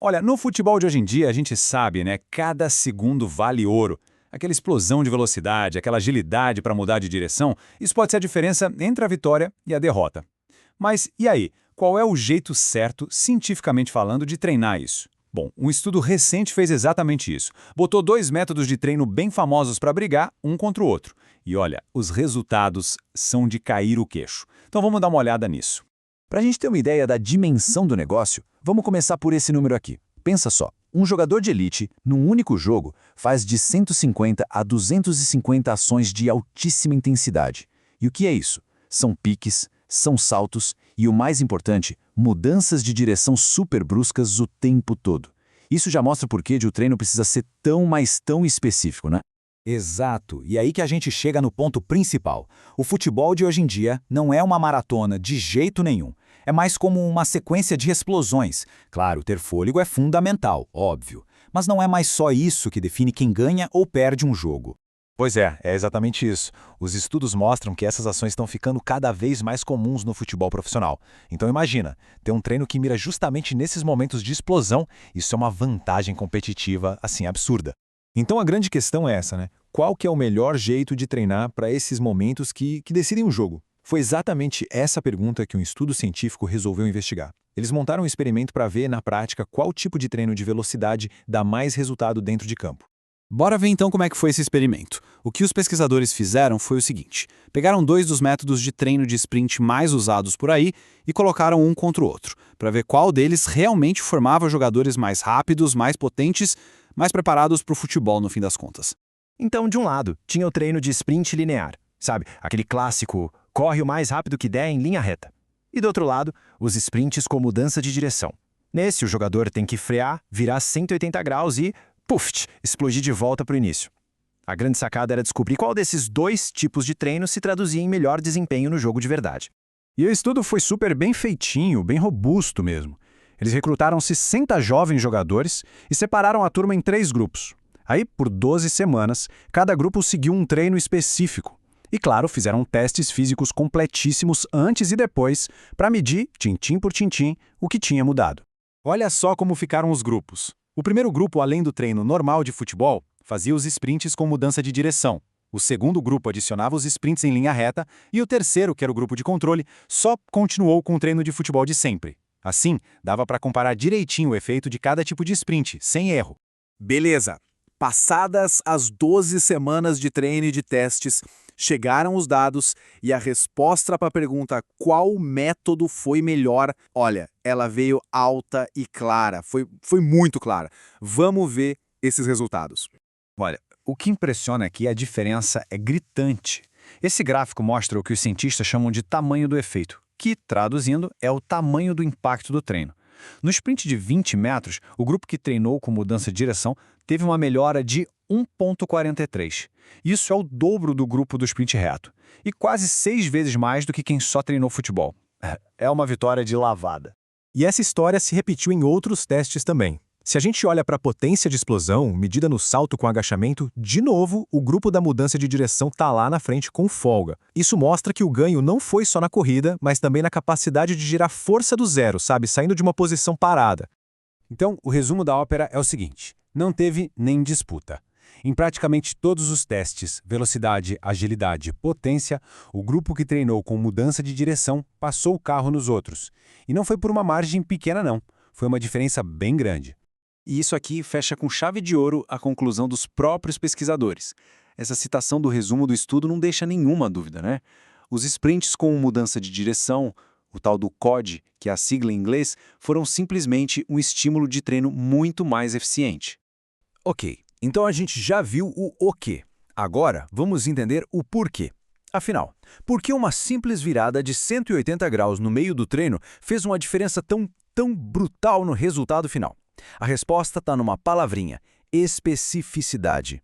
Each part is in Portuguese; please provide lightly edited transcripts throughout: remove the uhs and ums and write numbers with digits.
Olha, no futebol de hoje em dia a gente sabe, né? Cada segundo vale ouro. Aquela explosão de velocidade, aquela agilidade para mudar de direção, isso pode ser a diferença entre a vitória e a derrota. Mas e aí? Qual é o jeito certo, cientificamente falando, de treinar isso? Bom, um estudo recente fez exatamente isso. Botou dois métodos de treino bem famosos para brigar, um contra o outro. E olha, os resultados são de cair o queixo. Então vamos dar uma olhada nisso. Para a gente ter uma ideia da dimensão do negócio, vamos começar por esse número aqui. Pensa só, um jogador de elite, num único jogo, faz de 150 a 250 ações de altíssima intensidade. E o que é isso? São piques, são saltos e, o mais importante, mudanças de direção super bruscas o tempo todo. Isso já mostra por que o treino precisa ser tão específico, né? Exato, e aí que a gente chega no ponto principal. O futebol de hoje em dia não é uma maratona de jeito nenhum. É mais como uma sequência de explosões. Claro, ter fôlego é fundamental, óbvio. Mas não é mais só isso que define quem ganha ou perde um jogo. Pois é exatamente isso. Os estudos mostram que essas ações estão ficando cada vez mais comuns no futebol profissional. Então imagina, ter um treino que mira justamente nesses momentos de explosão, isso é uma vantagem competitiva, assim, absurda. Então a grande questão é essa, né? Qual que é o melhor jeito de treinar para esses momentos que decidem o jogo? Foi exatamente essa pergunta que um estudo científico resolveu investigar. Eles montaram um experimento para ver, na prática, qual tipo de treino de velocidade dá mais resultado dentro de campo. Bora ver então como é que foi esse experimento. O que os pesquisadores fizeram foi o seguinte: pegaram dois dos métodos de treino de sprint mais usados por aí e colocaram um contra o outro, para ver qual deles realmente formava jogadores mais rápidos, mais potentes, mais preparados para o futebol no fim das contas. Então, de um lado, tinha o treino de sprint linear, sabe? Aquele clássico, corre o mais rápido que der em linha reta. E do outro lado, os sprints com mudança de direção. Nesse, o jogador tem que frear, virar 180 graus e, puff, explodir de volta para o início. A grande sacada era descobrir qual desses dois tipos de treino se traduzia em melhor desempenho no jogo de verdade. E o estudo foi super bem feitinho, bem robusto mesmo. Eles recrutaram 60 jovens jogadores e separaram a turma em 3 grupos. Aí, por 12 semanas, cada grupo seguiu um treino específico. E, claro, fizeram testes físicos completíssimos antes e depois para medir, tintim por tintim, o que tinha mudado. Olha só como ficaram os grupos. O primeiro grupo, além do treino normal de futebol, fazia os sprints com mudança de direção. O segundo grupo adicionava os sprints em linha reta e o terceiro, que era o grupo de controle, só continuou com o treino de futebol de sempre. Assim, dava para comparar direitinho o efeito de cada tipo de sprint, sem erro. Beleza. Passadas as 12 semanas de treino e de testes, chegaram os dados e a resposta para a pergunta qual método foi melhor, olha, ela veio alta e clara, foi muito clara. Vamos ver esses resultados. Olha, o que impressiona é que a diferença é gritante. Esse gráfico mostra o que os cientistas chamam de tamanho do efeito, que, traduzindo, é o tamanho do impacto do treino. No sprint de 20 metros, o grupo que treinou com mudança de direção teve uma melhora de 1,43. Isso é o dobro do grupo do sprint reto, e quase 6 vezes mais do que quem só treinou futebol. É uma vitória de lavada. E essa história se repetiu em outros testes também. Se a gente olha para a potência de explosão, medida no salto com agachamento, de novo, o grupo da mudança de direção está lá na frente com folga. Isso mostra que o ganho não foi só na corrida, mas também na capacidade de gerar força do zero, sabe? Saindo de uma posição parada. Então, o resumo da ópera é o seguinte: não teve nem disputa. Em praticamente todos os testes, velocidade, agilidade, potência, o grupo que treinou com mudança de direção passou o carro nos outros. E não foi por uma margem pequena não, foi uma diferença bem grande. E isso aqui fecha com chave de ouro a conclusão dos próprios pesquisadores. Essa citação do resumo do estudo não deixa nenhuma dúvida, né? Os sprints com mudança de direção, o tal do COD, que é a sigla em inglês, foram simplesmente um estímulo de treino muito mais eficiente. Ok, então a gente já viu o quê. Agora vamos entender o porquê. Afinal, por que uma simples virada de 180 graus no meio do treino fez uma diferença tão brutal no resultado final? A resposta está numa palavrinha: especificidade.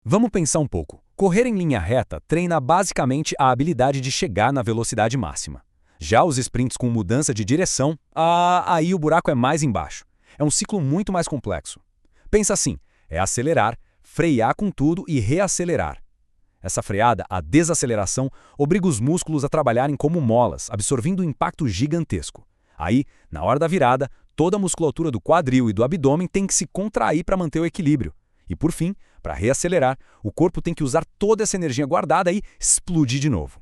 Vamos pensar um pouco. Correr em linha reta treina basicamente a habilidade de chegar na velocidade máxima. Já os sprints com mudança de direção, aí o buraco é mais embaixo. É um ciclo muito mais complexo. Pensa assim, é acelerar, frear com tudo e reacelerar. Essa freada, a desaceleração, obriga os músculos a trabalharem como molas, absorvendo um impacto gigantesco. Aí, na hora da virada, Toda a musculatura do quadril e do abdômen tem que se contrair para manter o equilíbrio. E por fim, para reacelerar, o corpo tem que usar toda essa energia guardada e explodir de novo.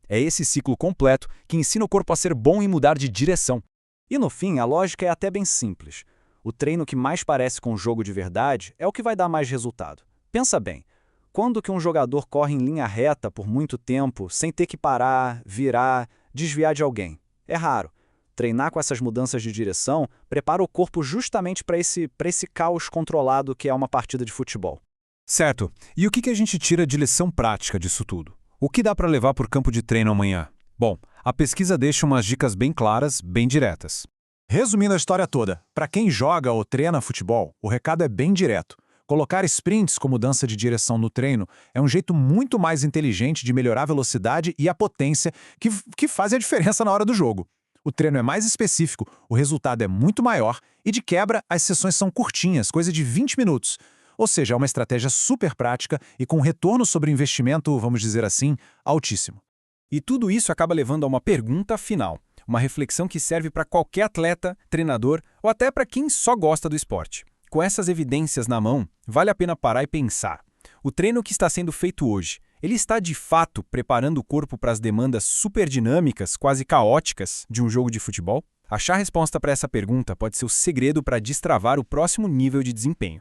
É esse ciclo completo que ensina o corpo a ser bom em mudar de direção. E no fim, a lógica é até bem simples. O treino que mais parece com um jogo de verdade é o que vai dar mais resultado. Pensa bem, quando que um jogador corre em linha reta por muito tempo, sem ter que parar, virar, desviar de alguém? É raro. Treinar com essas mudanças de direção prepara o corpo justamente para esse caos controlado que é uma partida de futebol. Certo. E o que a gente tira de lição prática disso tudo? O que dá para levar para o campo de treino amanhã? Bom, a pesquisa deixa umas dicas bem claras, bem diretas. Resumindo a história toda, para quem joga ou treina futebol, o recado é bem direto. Colocar sprints como mudança de direção no treino é um jeito muito mais inteligente de melhorar a velocidade e a potência que fazem a diferença na hora do jogo. O treino é mais específico, o resultado é muito maior e, de quebra, as sessões são curtinhas, coisa de 20 minutos. Ou seja, é uma estratégia super prática e com retorno sobre investimento, vamos dizer assim, altíssimo. E tudo isso acaba levando a uma pergunta final, uma reflexão que serve para qualquer atleta, treinador ou até para quem só gosta do esporte. Com essas evidências na mão, vale a pena parar e pensar. O treino que está sendo feito hoje, ele está de fato preparando o corpo para as demandas super dinâmicas, quase caóticas, de um jogo de futebol? Achar a resposta para essa pergunta pode ser o segredo para destravar o próximo nível de desempenho.